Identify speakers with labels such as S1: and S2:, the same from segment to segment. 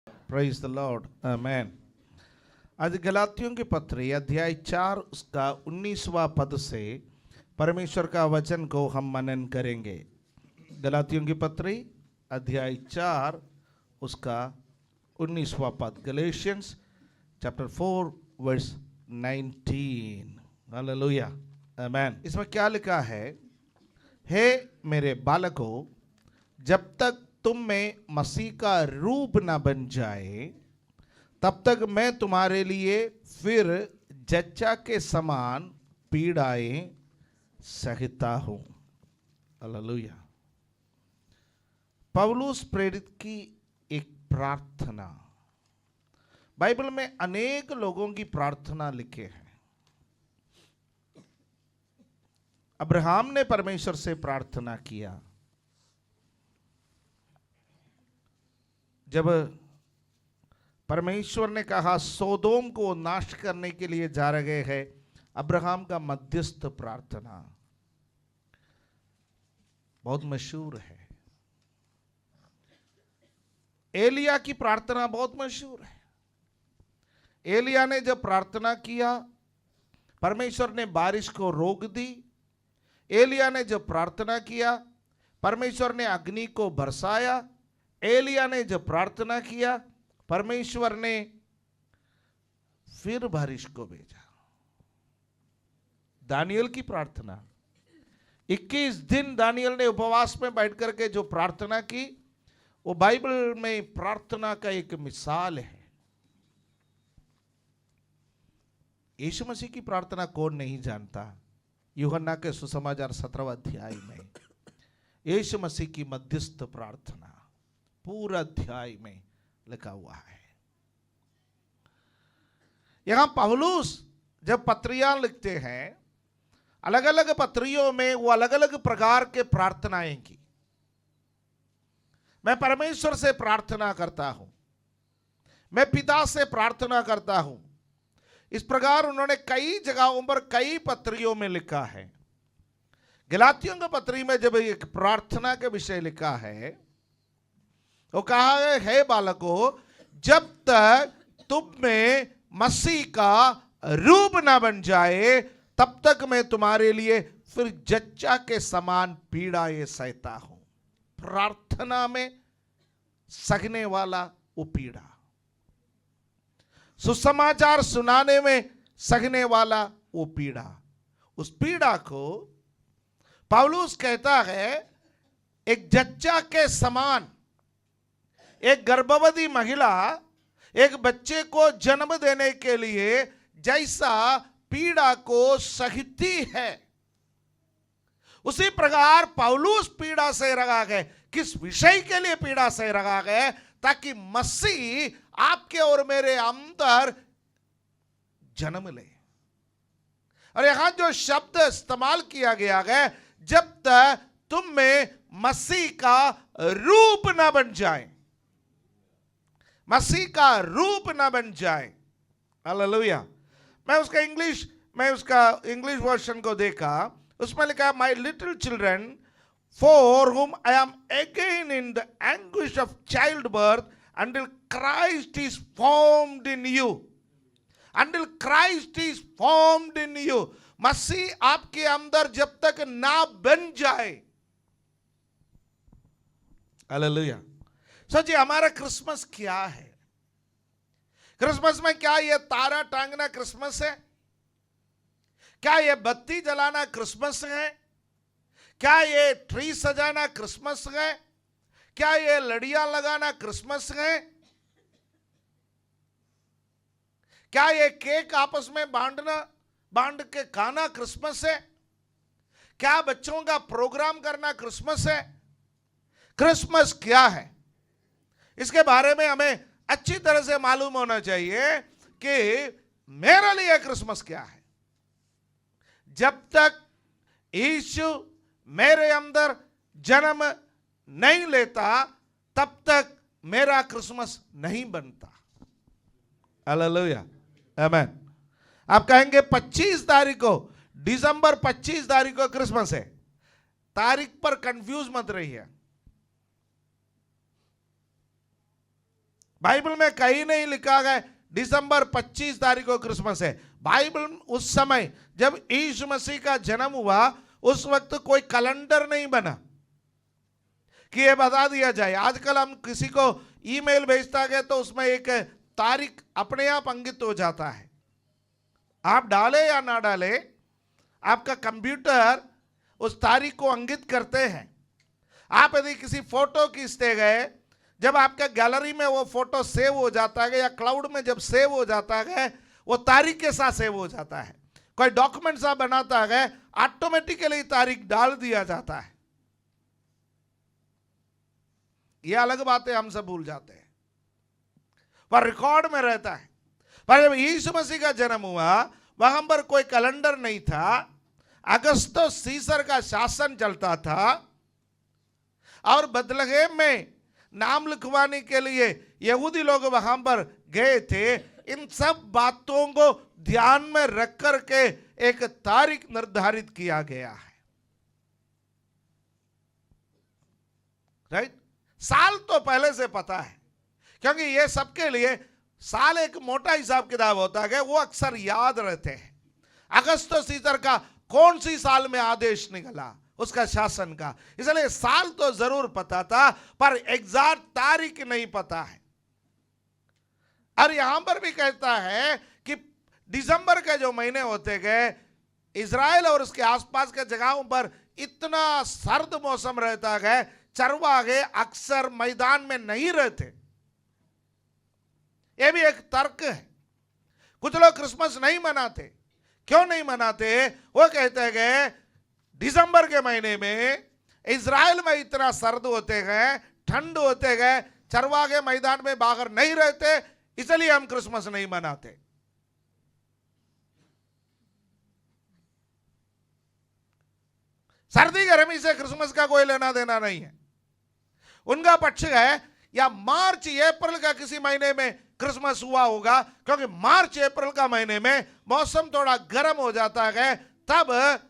S1: Praise the Lord, आमेन। आज गलातियों की पत्री अध्याय 4 उसका 19वां पद से परमेश्वर का वचन को हम मनन करेंगे। गलातियों की पत्री अध्याय 4 उसका 19वां पद, गलेशियंस चैप्टर 4 वर्स 19। हालेलुया, आमेन। इसमें क्या लिखा है? हे मेरे बालकों, जब तक तुम में मसीह का रूप न बन जाए तब तक मैं तुम्हारे लिए फिर जच्चा के समान पीड़ाएं सहता हूं। हालेलुया। पौलुस प्रेरित की एक प्रार्थना, बाइबल में अनेक लोगों की प्रार्थना लिखे हैं। अब्राहम ने परमेश्वर से प्रार्थना किया। जब परमेश्वर ने कहा सोदोम को नाश करने के लिए जा रहे हैं, अब्राहम का मध्यस्थ प्रार्थना बहुत मशहूर है। एलिया की प्रार्थना बहुत मशहूर है। एलिया ने जब प्रार्थना किया, परमेश्वर ने बारिश को रोक दी। एलिया ने जब प्रार्थना किया, परमेश्वर ने अग्नि को बरसाया। एलिया ने जब प्रार्थना किया, परमेश्वर ने फिर बारिश को भेजा। दानियल की प्रार्थना, 21 दिन दानियल ने उपवास में बैठ करके जो प्रार्थना की, वो बाइबल में प्रार्थना का एक मिसाल है। यीशु मसीह की प्रार्थना कौन नहीं जानता? यूहन्ना के सुसमाचार 17वां अध्याय में यीशु मसीह की मध्यस्थ प्रार्थना पूरा अध्याय में लिखा हुआ है। यहां पौलुस जब पत्रियां लिखते हैं, अलग अलग पत्रियों में वो अलग अलग प्रकार के प्रार्थनाएं की। मैं परमेश्वर से प्रार्थना करता हूं, मैं पिता से प्रार्थना करता हूं। इस प्रकार उन्होंने कई जगहों पर कई पत्रियों में लिखा है। गलातियों की पत्री में जब एक प्रार्थना के विषय लिखा है, वो कहा है बालकों, जब तक तुम में मसीह का रूप ना बन जाए तब तक मैं तुम्हारे लिए फिर जच्चा के समान पीड़ाएं सहता हूं। प्रार्थना में सहने वाला वो पीड़ा, सुसमाचार सुनाने में सहने वाला वो पीड़ा, उस पीड़ा को पौलुस कहता है एक जच्चा के समान। एक गर्भवती महिला एक बच्चे को जन्म देने के लिए जैसा पीड़ा को सहती है, उसी प्रकार पौलुस पीड़ा सह रहा है। किस विषय के लिए पीड़ा सह रहा है? ताकि मसीह आपके और मेरे अंदर जन्म ले। और यहां जो शब्द इस्तेमाल किया गया है, जब तक तुम में मसीह का रूप न बन जाए, मसीह का रूप ना बन जाए। हालेलुया। मैं उसका इंग्लिश वर्जन को देखा, उसमें लिखा है, my little children for whom I am again in the anguish of child birth until Christ is formed in you. Until Christ is formed in you. मसीह आपके अंदर जब तक ना बन जाए। हालेलुया। सोचिए, हमारा क्रिसमस क्या है? क्रिसमस में क्या ये तारा टांगना क्रिसमस है? क्या ये बत्ती जलाना क्रिसमस है? क्या ये ट्री सजाना क्रिसमस है? क्या ये लड़ियां लगाना क्रिसमस है? क्या ये केक आपस में बांट के खाना क्रिसमस है? क्या बच्चों का प्रोग्राम करना क्रिसमस है? क्रिसमस क्या है? इसके बारे में हमें अच्छी तरह से मालूम होना चाहिए कि मेरे लिए क्रिसमस क्या है। जब तक यीशु मेरे अंदर जन्म नहीं लेता तब तक मेरा क्रिसमस नहीं बनता। हालेलुया, आमेन। आप कहेंगे 25 तारीख को, दिसंबर 25 तारीख को क्रिसमस है। तारीख पर कंफ्यूज मत रहिए। बाइबल में कहीं नहीं लिखा गया दिसंबर 25 तारीख को क्रिसमस है। बाइबल उस समय जब यीशु मसीह का जन्म हुआ उस वक्त कोई कैलेंडर नहीं बना कि ये बता दिया जाए। आजकल हम किसी को ईमेल भेजता गया तो उसमें एक तारीख अपने आप अंकित हो जाता है। आप डाले या ना डाले, आपका कंप्यूटर उस तारीख को अंकित करते हैं। आप यदि किसी फोटो खींचते गए, जब आपका गैलरी में वो फोटो सेव हो जाता है या क्लाउड में जब सेव हो जाता है, वो तारीख के साथ सेव हो जाता है। कोई डॉक्यूमेंट्स आप बनाता है, ऑटोमेटिकली तारीख डाल दिया जाता है। ये अलग बातें हम सब भूल जाते हैं, पर रिकॉर्ड में रहता है। पर जब यीशु मसीह का जन्म हुआ वहां पर कोई कैलेंडर नहीं था। अगस्तुस सीसर का शासन चलता था और बथलेहम में नाम लिखवाने के लिए यहूदी लोग वहां पर गए थे। इन सब बातों को ध्यान में रख करके एक तारीख निर्धारित किया गया है। राइट? साल तो पहले से पता है, क्योंकि ये सबके लिए साल एक मोटा हिसाब किताब होता है, वो अक्सर याद रहते हैं। अगस्तुस सीसर का कौन सी साल में आदेश निकला उसका शासन का, इसलिए साल तो जरूर पता था पर एग्जैक्ट तारीख नहीं पता है। और यहां पर भी कहता है कि दिसंबर के जो महीने होते गए, इजराइल और उसके आसपास के जगहों पर इतना सर्द मौसम रहता है, चरवाहे अक्सर मैदान में नहीं रहते। यह भी एक तर्क है। कुछ लोग क्रिसमस नहीं मनाते। क्यों नहीं मनाते? वो कहते हैं दिसंबर के महीने में इजराइल में इतना सर्द होते गए, ठंड होते गए, चरवाहे मैदान में बाहर नहीं रहते, इसलिए हम क्रिसमस नहीं मनाते। सर्दी गर्मी से क्रिसमस का कोई लेना देना नहीं है। उनका पक्ष है या मार्च अप्रैल का किसी महीने में क्रिसमस हुआ होगा, क्योंकि मार्च अप्रैल का महीने में मौसम थोड़ा गर्म हो जाता है, तब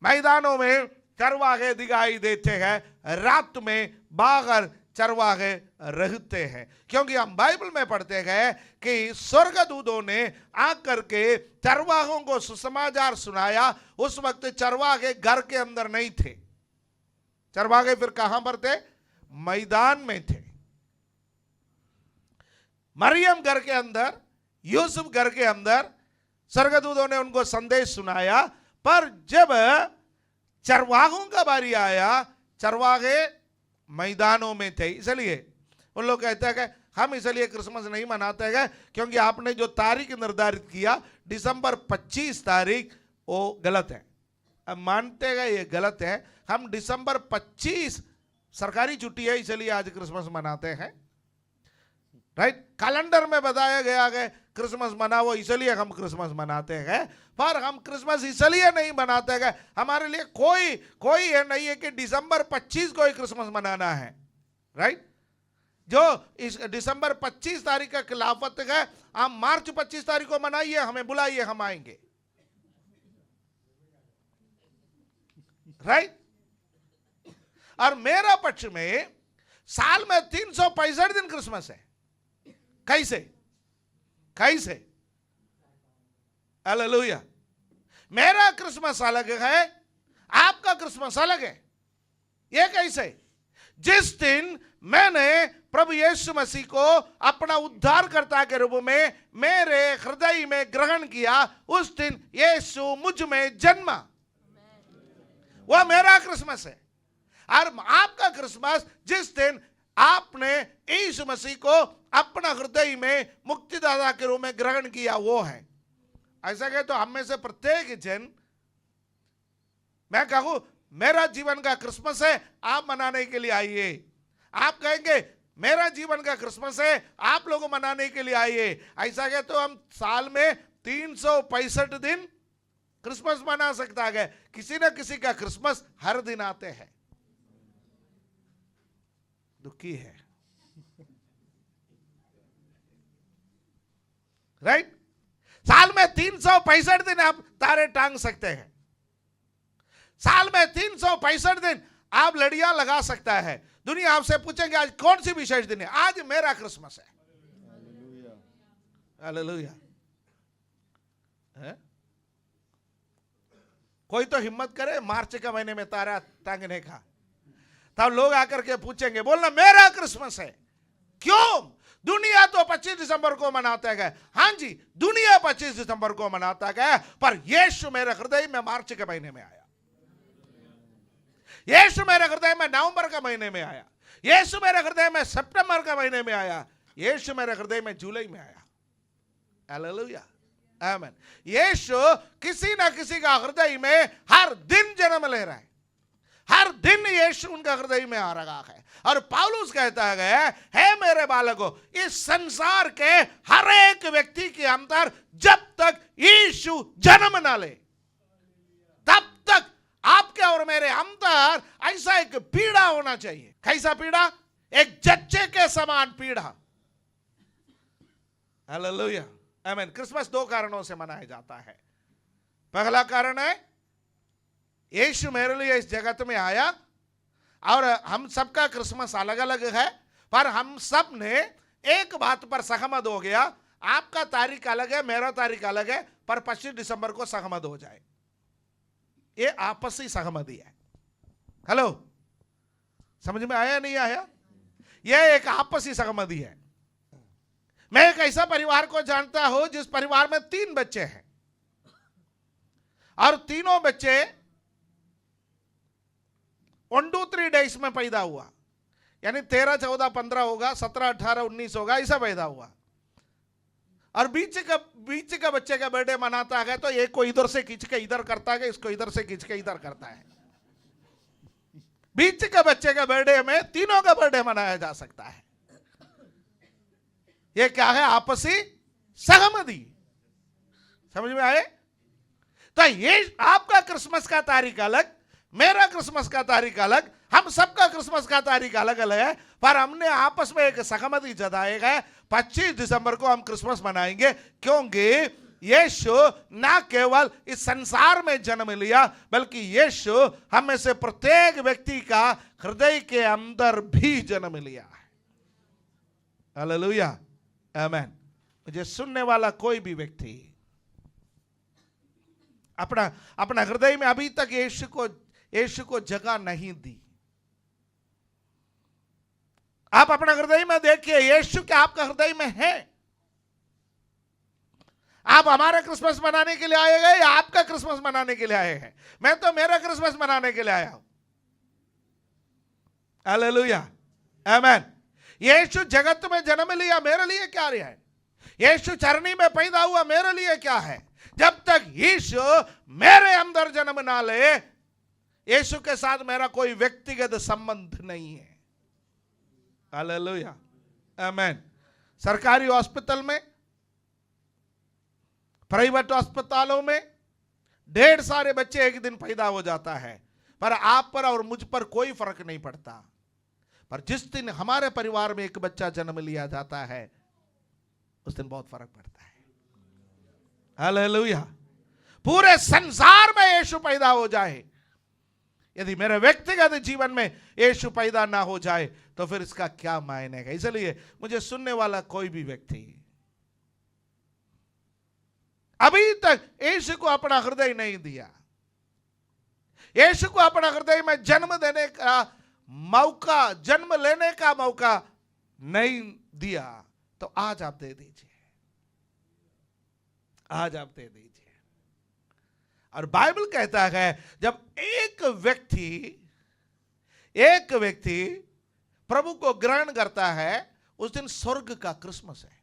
S1: मैदानों में चरवाहे दिखाई देते हैं, रात में बाहर चरवाहे रहते हैं। क्योंकि हम बाइबल में पढ़ते हैं कि स्वर्गदूतों ने आकर के चरवाहों को सुसमाचार सुनाया। उस वक्त चरवाहे घर के अंदर नहीं थे। चरवाहे फिर कहां पर थे? मैदान में थे। मरियम घर के अंदर, यूसुफ घर के अंदर स्वर्गदूतों ने उनको संदेश सुनाया। पर जब चरवाहों का बारी आया, चरवाहे मैदानों में थे। इसलिए उन लोग कहते हैं कि हम इसलिए क्रिसमस नहीं मनाते हैं क्योंकि आपने जो तारीख निर्धारित किया दिसंबर 25 तारीख, वो गलत है। अब मानते हैं ये गलत है। हम दिसंबर 25 सरकारी छुट्टी है, इसलिए आज क्रिसमस मनाते हैं। राइट? कैलेंडर में बताया गया है क्रिसमस मनाओ, इसलिए हम क्रिसमस मनाते हैं। पर हम क्रिसमस इसलिए नहीं मनाते हैं, हमारे लिए कोई ये नहीं है कि दिसंबर 25 को ही क्रिसमस मनाना है। राइट? जो इस दिसंबर 25 तारीख का खिलाफत है, आप मार्च 25 तारीख को मनाइए, हमें बुलाइए, हम आएंगे। राइट? और मेरा पक्ष में साल में 365 दिन क्रिसमस है। कैसे? हालेलुया। मेरा क्रिसमस अलग है, आपका क्रिसमस अलग है। ये कैसे? जिस दिन मैंने प्रभु यीशु मसीह को अपना उद्धारकर्ता के रूप में मेरे हृदय में ग्रहण किया, उस दिन यीशु मुझ में जन्मा। वह मेरा क्रिसमस है। और आपका क्रिसमस जिस दिन आपने यीशु मसीह को अपना हृदय में मुक्तिदाता के रूप में ग्रहण किया, वो है। ऐसा कहे तो हम में से प्रत्येक जन, मैं कहूं मेरा जीवन का क्रिसमस है, आप मनाने के लिए आइए। आप कहेंगे मेरा जीवन का क्रिसमस है, आप लोग मनाने के लिए आइए। ऐसा कहे तो हम साल में 365 दिन क्रिसमस मना सकता है। किसी न किसी का क्रिसमस हर दिन आते हैं। दुखी है। राइट? साल में 365 दिन आप तारे टांग सकते हैं। साल में 365 दिन आप लड़ियां लगा सकता है। दुनिया आपसे पूछेंगे आज कौन सी विशेष दिन है, आज मेरा क्रिसमस है। हालेलुया। कोई तो हिम्मत करे मार्च के महीने में तारा टांगने का, तब लोग आकर के पूछेंगे, बोलना मेरा क्रिसमस है। क्यों? दुनिया तो 25 दिसंबर को मनाता है। हां जी, दुनिया 25 दिसंबर को मनाता है, पर यीशु मेरे हृदय में मार्च के महीने में आया। यीशु मेरे हृदय में नवंबर के महीने में आया। यीशु मेरे हृदय में सितंबर के महीने में आया। यीशु मेरे हृदय में जुलाई में आया। हालेलुया, आमीन। यीशु किसी ना किसी का हृदय में हर दिन जन्म ले रहा है। हर दिन यीशु उनका हृदय में आ रहा है। और पौलुस कहता है मेरे बालकों, इस संसार के हर एक व्यक्ति के अंदर जब तक यीशु जन्म ना ले, तब तक आपके और मेरे अंदर ऐसा एक पीड़ा होना चाहिए। कैसा पीड़ा? एक जच्चे के समान पीड़ा। हालेलुया, आमीन। क्रिसमस दो कारणों से मनाया जाता है। पहला कारण है यीशु मेरे लिए इस जगत में आया, और हम सबका क्रिसमस अलग अलग है, पर हम सब ने एक बात पर सहमत हो गया। आपका तारीख अलग है, मेरा तारीख अलग है, पर 25 दिसंबर को सहमत हो जाए। ये आपसी सहमति है। हेलो, समझ में आया नहीं आया? ये एक आपसी सहमति है। मैं एक ऐसा परिवार को जानता हूं जिस परिवार में 3 बच्चे हैं, और तीनों बच्चे 1 2 3 डेज में पैदा हुआ, यानी 13 14 15 होगा, 17 18 19 होगा, ऐसा पैदा हुआ। और बीच का बच्चे का बर्थडे मनाता है तो एक को इधर से खींच के इधर करता है, इसको इधर से खींच के इधर करता है। बीच का बच्चे का बर्थडे में तीनों का बर्थडे मनाया जा सकता है। ये क्या है? आपसी सहमति। समझ में आए? तो ये आपका क्रिसमस का तारीख अलग, मेरा क्रिसमस का तारीख अलग, हम सबका क्रिसमस का तारीख अलग अलग है, पर हमने आपस में एक सहमति जताई है 25 दिसंबर को हम क्रिसमस मनाएंगे, क्योंकि यीशु ना केवल इस संसार में जन्म लिया, बल्कि यीशु हम में से प्रत्येक व्यक्ति का हृदय के अंदर भी जन्म लिया है। हालेलुया, आमीन। मुझे सुनने वाला कोई भी व्यक्ति अपना हृदय में अभी तक यीशु को जगह नहीं दी। आप अपना हृदय में देखिए, यीशु क्या आपका हृदय में है? आप हमारा क्रिसमस मनाने के लिए आए गए या आपका क्रिसमस मनाने के लिए आए हैं? मैं तो मेरा क्रिसमस मनाने के लिए आया हूं। हालेलुया, आमीन। यीशु जगत में जन्म लिया, मेरे लिए क्या लिया है? यीशु चरनी में पैदा हुआ, मेरे लिए क्या है? जब तक यीशु मेरे अंदर जन्म ना ले, यीशु के साथ मेरा कोई व्यक्तिगत संबंध नहीं है। हालेलुया, आमीन। सरकारी हॉस्पिटल में, प्राइवेट अस्पतालों में ढेर सारे बच्चे एक दिन पैदा हो जाता है, पर आप पर और मुझ पर कोई फर्क नहीं पड़ता। पर जिस दिन हमारे परिवार में एक बच्चा जन्म लिया जाता है, उस दिन बहुत फर्क पड़ता है। हालेलुया। पूरे संसार में यीशु पैदा हो जाए, यदि मेरे व्यक्तिगत जीवन में यीशु पैदा ना हो जाए तो फिर इसका क्या मायने है? इसलिए मुझे सुनने वाला कोई भी व्यक्ति अभी तक यीशु को अपना हृदय नहीं दिया, यीशु को अपना हृदय में जन्म देने का मौका, जन्म लेने का मौका नहीं दिया, तो आज आप दे दीजिए। आज आप दे दीजिए। और बाइबल कहता है जब एक व्यक्ति प्रभु को ग्रहण करता है, उस दिन स्वर्ग का क्रिसमस है।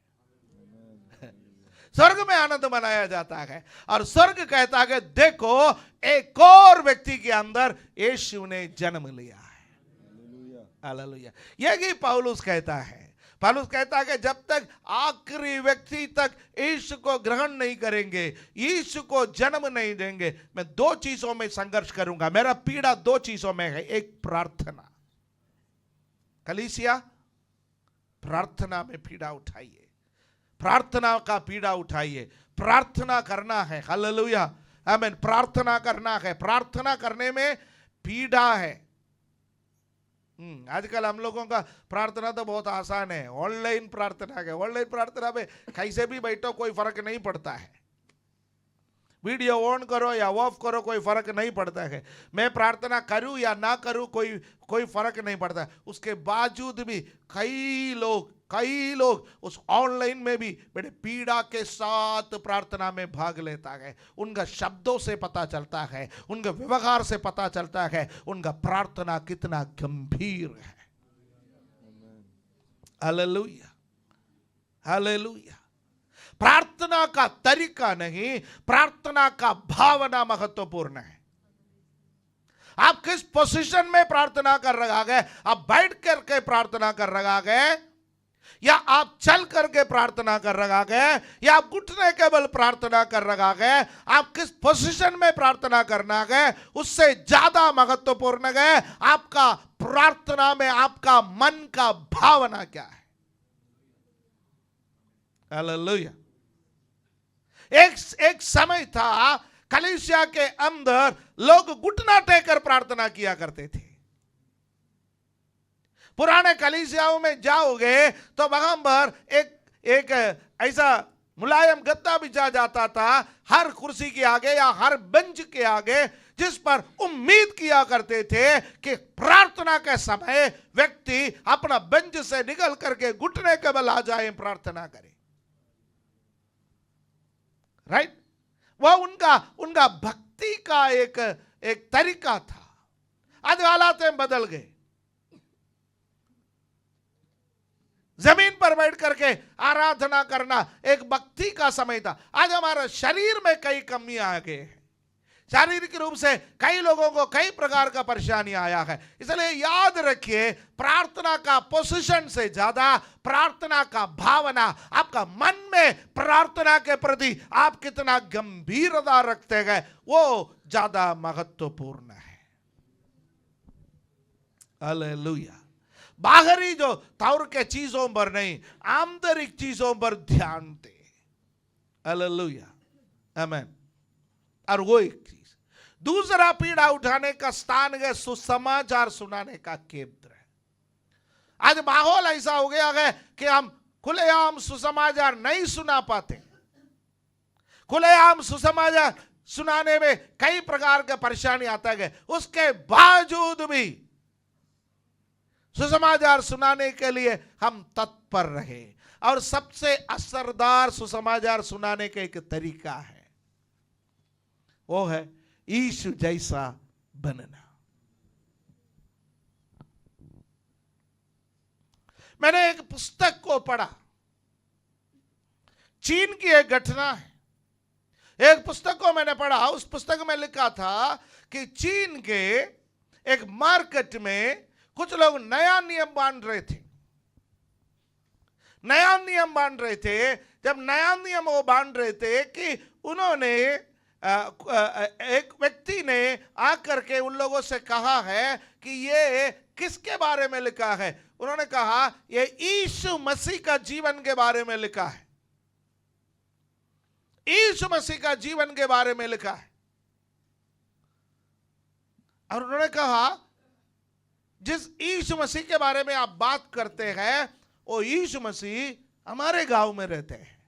S1: स्वर्ग में आनंद मनाया जाता है, और स्वर्ग कहता है देखो एक और व्यक्ति के अंदर यीशु ने जन्म लिया है। हालेलुया। यही पौलुस कहता है। पौलुस कहता है कि जब तक आखिरी व्यक्ति तक यीशु को ग्रहण नहीं करेंगे, यीशु को जन्म नहीं देंगे, मैं 2 चीजों में संघर्ष करूंगा। मेरा पीड़ा 2 चीजों में है। एक प्रार्थना। कलीसिया, प्रार्थना में पीड़ा उठाइए, प्रार्थना का पीड़ा उठाइए। प्रार्थना करना है। हालेलुया, आमीन। प्रार्थना करना है। प्रार्थना करने में पीड़ा है। आजकल हम लोगों का प्रार्थना तो बहुत आसान है, ऑनलाइन प्रार्थना है। ऑनलाइन प्रार्थना में कैसे भी बैठो कोई फर्क नहीं पड़ता है, वीडियो ऑन करो या ऑफ करो कोई फर्क नहीं पड़ता है, मैं प्रार्थना करूं या ना करूं कोई फर्क नहीं पड़ता। उसके बावजूद भी कई लोग उस ऑनलाइन में भी बड़े पीड़ा के साथ प्रार्थना में भाग लेता है। उनका शब्दों से पता चलता है, उनके व्यवहार से पता चलता है उनका प्रार्थना कितना गंभीर है। Hallelujah, hallelujah. प्रार्थना का तरीका नहीं, प्रार्थना का भावना महत्वपूर्ण है। आप किस पोजीशन में प्रार्थना कर रहा है, आप बैठ करके प्रार्थना कर रहा है या आप चल करके प्रार्थना कर रहा है या आप घुटने के बल प्रार्थना कर रहा है, आप किस पोजीशन में प्रार्थना करना है उससे ज्यादा महत्वपूर्ण है आपका प्रार्थना में आपका मन का भावना क्या है। हालेलुया। एक समय था कलीसिया के अंदर लोग घुटना टेकर प्रार्थना किया करते थे। पुराने कलीसियाओं में जाओगे तो वहां पर एक ऐसा मुलायम गद्दा बिछा जाता था हर कुर्सी के आगे या हर बेंच के आगे, जिस पर उम्मीद किया करते थे कि प्रार्थना के समय व्यक्ति अपना बेंच से निकल करके घुटने के बल आ जाए, प्रार्थना करे। राइट, वह उनका भक्ति का एक तरीका था। आज हालातें बदल गए, जमीन पर बैठ करके आराधना करना एक भक्ति का समय था। आज हमारे शरीर में कई कमी आ गए हैं, शारीरिक रूप से कई लोगों को कई प्रकार का परेशानी आया है। इसलिए याद रखिए, प्रार्थना का पोजीशन से ज्यादा प्रार्थना का भावना, आपका मन में प्रार्थना के प्रति आप कितना गंभीरता रखते हैं वो ज्यादा महत्वपूर्ण है। हालेलुया। बाहरी जो तौर के चीजों पर नहीं, आंतरिक चीजों पर ध्यान दे। हालेलुया, आमीन। और वो एक चीज, दूसरा पीड़ा उठाने का स्थान है सुसमाचार सुनाने का केंद्र है। आज माहौल ऐसा हो गया है कि हम खुलेआम सुसमाचार नहीं सुना पाते। खुलेआम सुसमाचार सुनाने में कई प्रकार का परेशानी आता है, उसके बावजूद भी सुसमाचार सुनाने के लिए हम तत्पर रहे। और सबसे असरदार सुसमाचार सुनाने का एक तरीका है, वो है यीशु जैसा बनना। मैंने एक पुस्तक को पढ़ा, चीन की एक घटना है। एक पुस्तक को मैंने पढ़ा, उस पुस्तक में लिखा था कि चीन के एक मार्केट में कुछ लोग नया नियम बांध रहे थे। नया नियम बांध रहे थे। जब नया नियम वो बांध रहे थे कि उन्होंने एक व्यक्ति ने आकर के उन लोगों से कहा है कि ये किसके बारे में लिखा है। उन्होंने कहा ये यीशु मसीह का जीवन के बारे में लिखा है, यीशु मसीह का जीवन के बारे में लिखा है। और उन्होंने कहा जिस यीशु मसीह के बारे में आप बात करते हैं वो यीशु मसीह हमारे गांव में रहते हैं।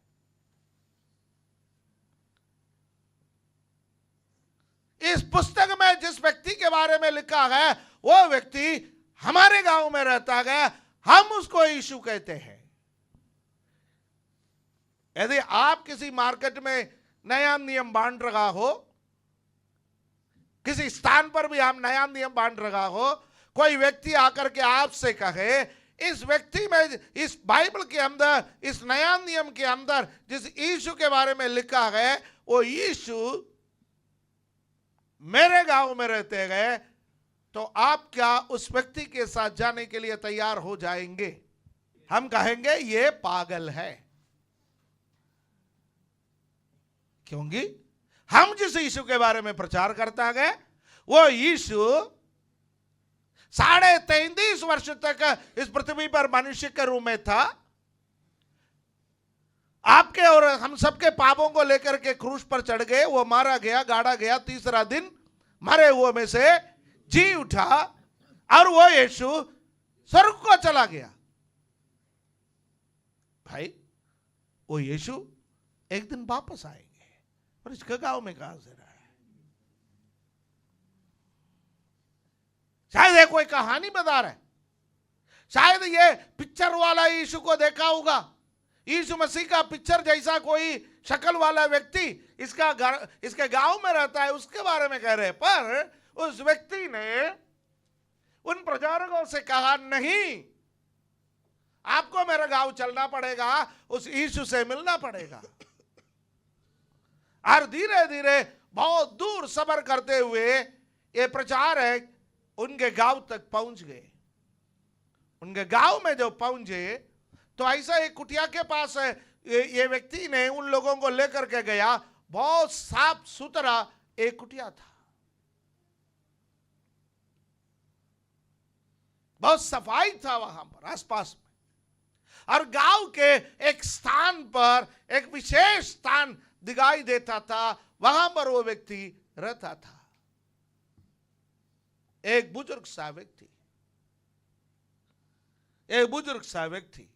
S1: इस पुस्तक में जिस व्यक्ति के बारे में लिखा है वो व्यक्ति हमारे गांव में रहता है, हम उसको यीशु कहते हैं। यदि आप किसी मार्केट में नया नियम बांध रहा हो, किसी स्थान पर भी हम नया नियम बांध रहा हो, कोई व्यक्ति आकर के आपसे कहे इस व्यक्ति में, इस बाइबल के अंदर, इस नया नियम के अंदर जिस यीशु के बारे में लिखा है वो यीशु मेरे गांव में रहते हैं, तो आप क्या उस व्यक्ति के साथ जाने के लिए तैयार हो जाएंगे? हम कहेंगे ये पागल है, क्योंकि हम जिस यीशु के बारे में प्रचार करता है वो यीशु 33.5 वर्ष तक इस पृथ्वी पर मनुष्य के रूप में था। आपके और हम सबके पापों को लेकर के क्रूस पर चढ़ गए, वो मारा गया, गाड़ा गया, तीसरा दिन मरे हुए में से जी उठा। और वो यीशु स्वर्ग को चला गया। भाई वो यीशु एक दिन वापस आएंगे, और इसका गांव में कहां से रहा है? शायद ये कोई कहानी बता रहा है, शायद ये पिक्चर वाला यीशु को देखा होगा, यीशु मसीह का पिक्चर जैसा कोई शक्ल वाला व्यक्ति इसके गांव में रहता है, उसके बारे में कह रहे हैं। पर उस व्यक्ति ने उन प्रचारकों से कहा, नहीं, आपको मेरा गांव चलना पड़ेगा, उस यीशु से मिलना पड़ेगा। और धीरे धीरे बहुत दूर सफर करते हुए ये प्रचारक उनके गांव तक पहुंच गए। उनके गांव में जो पहुंचे तो ऐसा एक कुटिया के पास ये व्यक्ति ने उन लोगों को लेकर के गया। बहुत साफ सुथरा एक कुटिया था, बहुत सफाई था वहां पर आसपास में, और गांव के एक स्थान पर एक विशेष स्थान दिखाई देता था, वहां पर वो व्यक्ति रहता था। एक बुजुर्ग सा व्यक्ति, एक बुजुर्ग सा व्यक्ति,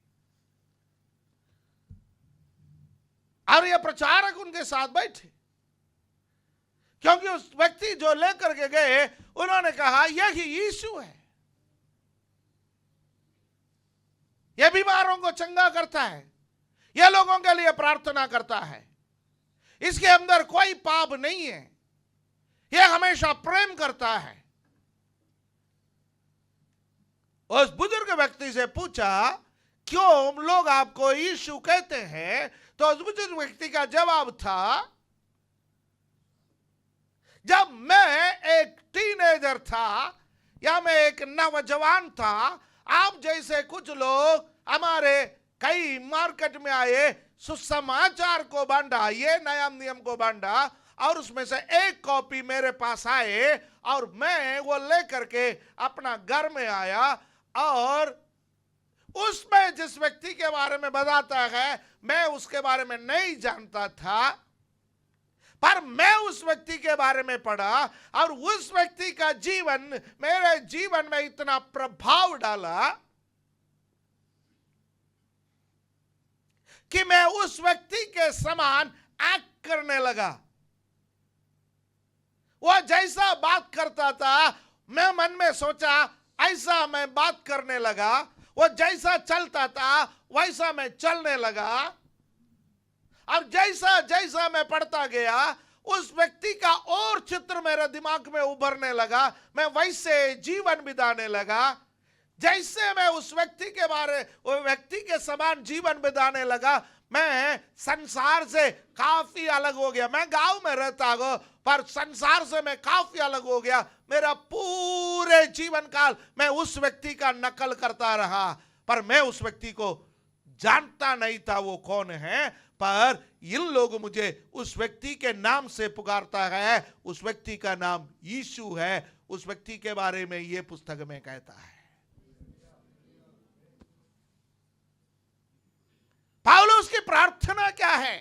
S1: और ये प्रचारक उनके साथ बैठे, क्योंकि उस व्यक्ति जो लेकर के गए उन्होंने कहा यही यीशु है, ये बीमारों को चंगा करता है, ये लोगों के लिए प्रार्थना करता है, इसके अंदर कोई पाप नहीं है, ये हमेशा प्रेम करता है। उस बुजुर्ग व्यक्ति से पूछा, क्यों लोग आपको यीशु कहते हैं? तो उस बुजुर्ग व्यक्ति का जवाब था, जब मैं एक टीनेजर था या मैं एक नौजवान था, आप जैसे कुछ लोग हमारे कई मार्केट में आए, सुसमाचार को बांटा, ये नया नियम को बांटा, और उसमें से एक कॉपी मेरे पास आए और मैं वो लेकर के अपना घर में आया, और उसमें जिस व्यक्ति के बारे में बताता है मैं उसके बारे में नहीं जानता था, पर मैं उस व्यक्ति के बारे में पढ़ा और उस व्यक्ति का जीवन मेरे जीवन में इतना प्रभाव डाला कि मैं उस व्यक्ति के समान एक्ट करने लगा। वो जैसा बात करता था मैं मन में सोचा ऐसा मैं बात करने लगा, वो जैसा चलता था वैसा मैं चलने लगा, और जैसा जैसा मैं पढ़ता गया उस व्यक्ति का और चित्र मेरे दिमाग में उभरने लगा, मैं वैसे जीवन बिताने लगा। जैसे मैं उस व्यक्ति के वो व्यक्ति के समान जीवन बिताने लगा, मैं संसार से काफी अलग हो गया। मैं गांव में रहता हूं पर संसार से मैं काफी अलग हो गया। मेरा पूरे जीवन काल मैं उस व्यक्ति का नकल करता रहा, पर मैं उस व्यक्ति को जानता नहीं था वो कौन है, पर इन लोग मुझे उस व्यक्ति के नाम से पुकारता है। उस व्यक्ति का नाम यीशु है। उस व्यक्ति के बारे में ये पुस्तक में कहता है। पौलुस की प्रार्थना क्या है?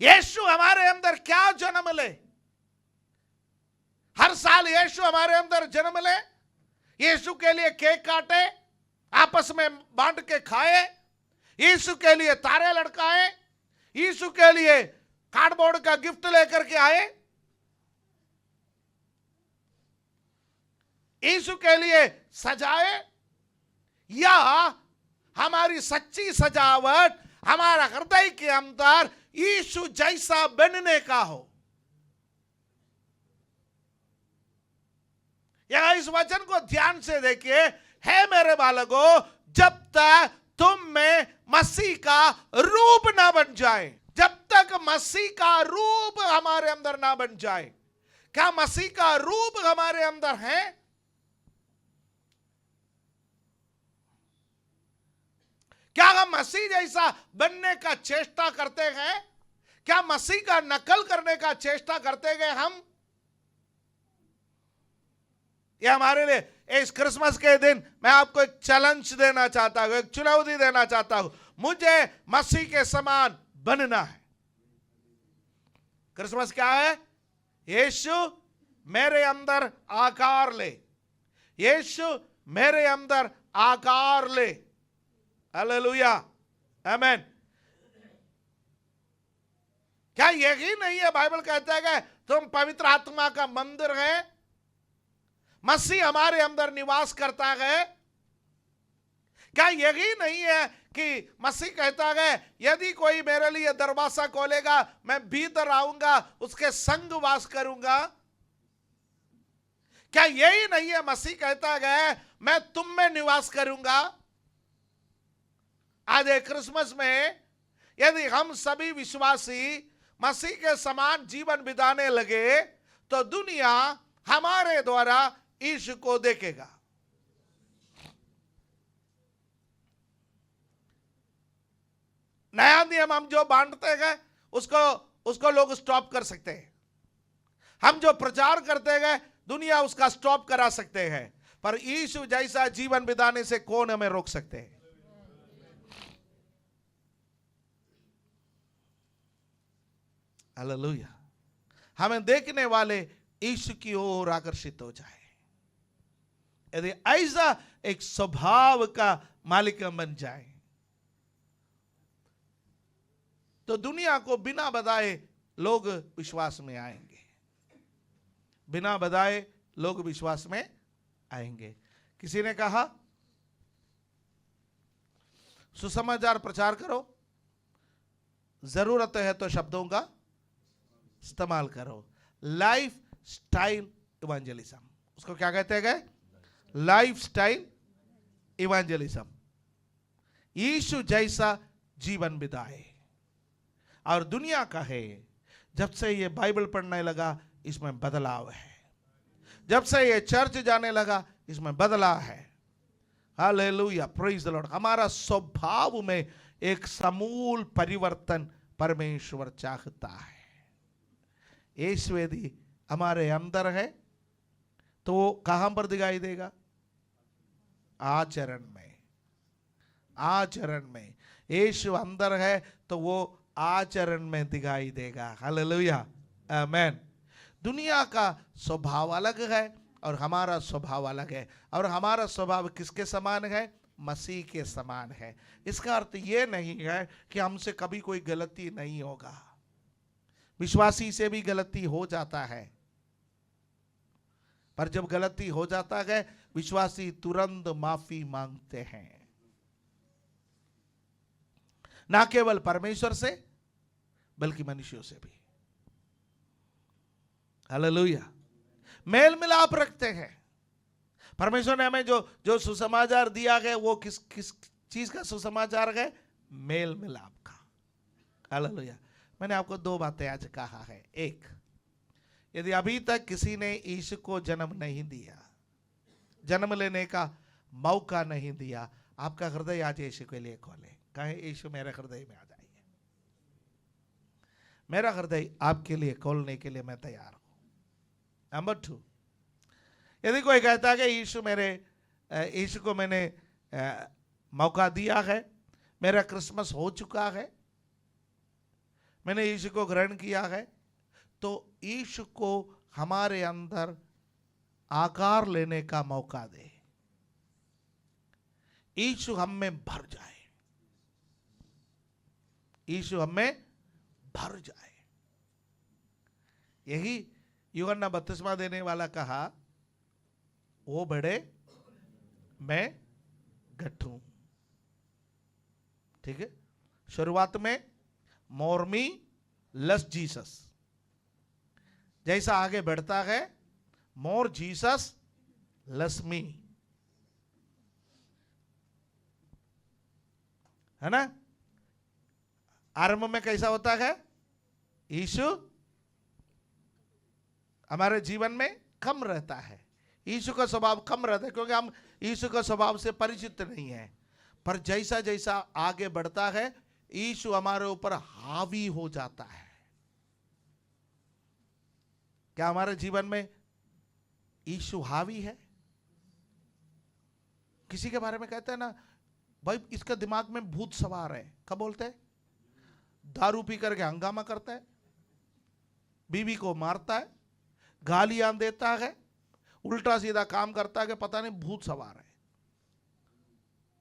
S1: यीशु हमारे अंदर क्या जन्म ले। हर साल यीशु हमारे अंदर जन्म ले, यीशु के लिए केक काटे, आपस में बांट के खाए, यीशु के लिए तारे लटकाए, यीशु के लिए कार्डबोर्ड का गिफ्ट लेकर के आए, यीशु के लिए सजाए, या हमारी सच्ची सजावट हमारा हृदय के अंदर यीशु जैसा बनने का हो। यहां इस वचन को ध्यान से देखिए, है मेरे बालकों, जब तक तुम में मसीह का रूप ना बन जाए, जब तक मसीह का रूप हमारे अंदर ना बन जाए। क्या मसीह का रूप हमारे अंदर है? क्या हम मसीह जैसा बनने का चेष्टा करते हैं? क्या मसीह का नकल करने का चेष्टा करते गए हम? ये हमारे लिए इस क्रिसमस के दिन मैं आपको एक चैलेंज देना चाहता हूं, एक चुनौती देना चाहता हूं। मुझे मसीह के समान बनना है। क्रिसमस क्या है? यीशु मेरे अंदर आकार ले, यीशु मेरे अंदर आकार ले। हालेलुया, आमेन। क्या यही नहीं है? बाइबल कहता है कि तुम पवित्र आत्मा का मंदिर है, मसीह हमारे अंदर निवास करता है। क्या यही नहीं है कि मसीह कहता है यदि कोई मेरे लिए दरवाजा खोलेगा मैं भीतर आऊंगा, उसके संग वास करूंगा? क्या यही नहीं है? मसीह कहता है मैं तुम में निवास करूंगा। आज एक क्रिसमस में यदि हम सभी विश्वासी मसीह के समान जीवन बिताने लगे तो दुनिया हमारे द्वारा यीशु को देखेगा। नया नियम हम जो बांटते हैं उसको लोग स्टॉप कर सकते हैं। हम जो प्रचार करते हैं दुनिया उसका स्टॉप करा सकते हैं, पर यीशु जैसा जीवन बिताने से कौन हमें रोक सकते हैं? हालेलुया। हमें देखने वाले यीशु की ओर आकर्षित हो जाए। यदि ऐसा एक स्वभाव का मालिक बन जाए तो दुनिया को बिना बताए लोग विश्वास में आएंगे। बिना बताए लोग विश्वास में आएंगे। किसी ने कहा सुसमाचार प्रचार करो, जरूरत है तो शब्दों का इस्तेमाल करो। लाइफ स्टाइल इवेंजलिज्म, उसको क्या कहते हैं? Life style evangelism. यीशु जैसा जीवन बिताए। और दुनिया का है जब से ये बाइबल पढ़ने लगा इसमें बदलाव है, जब से ये चर्च जाने लगा इसमें बदलाव है। Hallelujah, praise the Lord. हमारा स्वभाव में एक समूल परिवर्तन परमेश्वर चाहता है। यीशु यदि हमारे अंदर है तो वो कहां पर दिखाई देगा? आचरण में। आचरण में यीशु अंदर है तो वो आचरण में दिखाई देगा। हालेलुया, आमेन। दुनिया का स्वभाव अलग है और हमारा स्वभाव अलग है। और हमारा स्वभाव किसके समान है? मसीह के समान है। इसका अर्थ ये नहीं है कि हमसे कभी कोई गलती नहीं होगा। विश्वासी से भी गलती हो जाता है, पर जब गलती हो जाता है विश्वासी तुरंत माफी मांगते हैं, ना केवल परमेश्वर से बल्कि मनुष्यों से भी। हालेलुया, मेल मिलाप रखते हैं। परमेश्वर ने हमें जो सुसमाचार दिया है वो किस चीज का सुसमाचार है? मेल मिलाप का। हालेलुया। मैंने आपको दो बातें आज कहा है। एक, यदि अभी तक किसी ने यीशु को जन्म नहीं दिया, जन्म लेने का मौका नहीं दिया, आपका हृदय आज यीशु के लिए खोले। कहे यीशु मेरे हृदय में आ जाइए। मेरा हृदय आपके लिए खोलने के लिए मैं तैयार हूं। नंबर 2, यदि कोई कहता है कि यीशु को मैंने मौका दिया है, मेरा क्रिसमस हो चुका है, मैंने यीशु को ग्रहण किया है, तो यीशु को हमारे अंदर आकार लेने का मौका दे। यीशु हम में भर जाए, यीशु हम में भर जाए। यही यूहन्ना बपतिस्मा देने वाला कहा, वो बढ़े मैं घटूं। ठीक है, शुरुआत में मोर मी लेस जीसस, जैसा आगे बढ़ता है मोर जीसस लेस मी, है ना। आरंभ में कैसा होता है? यीशु हमारे जीवन में कम रहता है, यीशु का स्वभाव कम रहता है क्योंकि हम यीशु का स्वभाव से परिचित नहीं है। पर जैसा जैसा आगे बढ़ता है यीशु हमारे ऊपर हावी हो जाता है। क्या हमारे जीवन में यीशु हावी है? किसी के बारे में कहते हैं ना, भाई इसका दिमाग में भूत सवार है। कब बोलते हैं? दारू पी करके हंगामा करता है, बीवी को मारता है, गालियां देता है, उल्टा सीधा काम करता है कि पता नहीं भूत सवार है।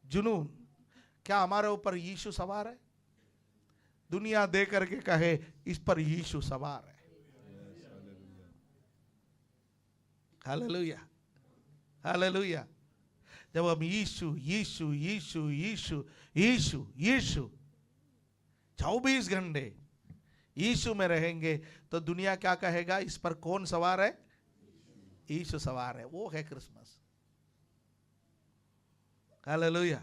S1: जुनून। क्या हमारे ऊपर यीशु सवार है? दुनिया दे करके कहे इस पर यीशु सवार है। Hallelujah, hallelujah. जब हम यीशु यीशु यीशु यीशु यीशु यीशु 24 घंटे यीशु में रहेंगे तो दुनिया क्या कहेगा? इस पर कौन सवार है? यीशु सवार है। वो है क्रिसमस। हालेलुया,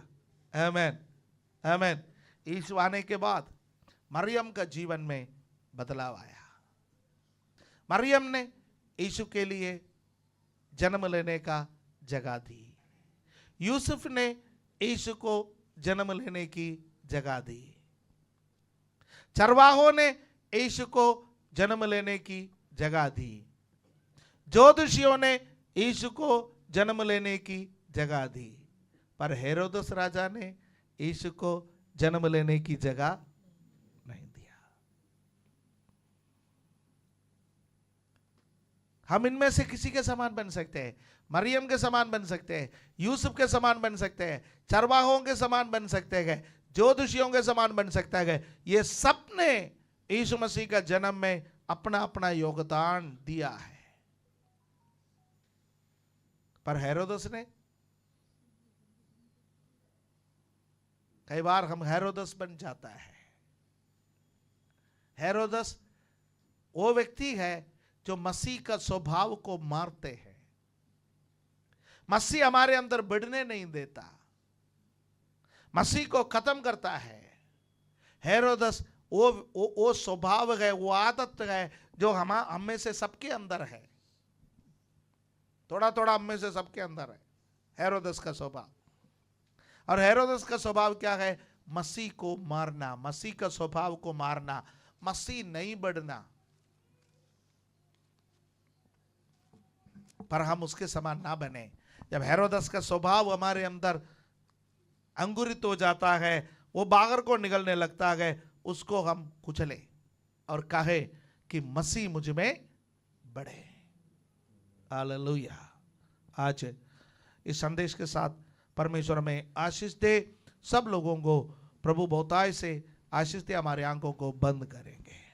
S1: आमेन, आमेन। यीशु आने के बाद मरियम का जीवन में बदलाव आया। मरियम ने यीशु के लिए जन्म लेने का जगह दी। यूसुफ ने यीशु को जन्म लेने की जगह दी। चरवाहों ने यीशु को जन्म लेने की जगह दी। ज्योतिषियों ने यीशु को जन्म लेने की जगह दी। पर हेरोदस राजा ने यीशु को जन्म लेने की जगह नहीं दिया। हम इनमें से किसी के समान बन सकते हैं। मरियम के समान बन सकते हैं, यूसुफ के समान बन सकते हैं, चरवाहों के समान बन सकते हैं, ज्योतिषियों के समान बन सकता है। ये सब ने यीशु मसीह का जन्म में अपना अपना योगदान दिया है। पर हेरोदस ने, कई बार हम हेरोदस बन जाता है। हेरोदस वो व्यक्ति है जो मसीह का स्वभाव को मारते हैं। मसीह हमारे अंदर बढ़ने नहीं देता, मसीह को खत्म करता है। हेरोदस वो स्वभाव है, वो आदत है जो हम में से सबके अंदर है। थोड़ा थोड़ा हम में से सबके अंदर है हेरोदस का स्वभाव। और हेरोदस का स्वभाव क्या है? मसीह को मारना, मसीह का स्वभाव को मारना, मसीह नहीं बढ़ना। पर हम उसके समान ना बने। जब हेरोदस का स्वभाव हमारे अंदर अंकुरित हो जाता है, वो बाहर को निकलने लगता है, उसको हम कुचले और कहे कि मसीह मुझ में बढ़े। हालेलुया। आज इस संदेश के साथ परमेश्वर में आशीष दे। सब लोगों को प्रभु बहुतायत से आशीष दे। हमारे आंखों को बंद करेंगे।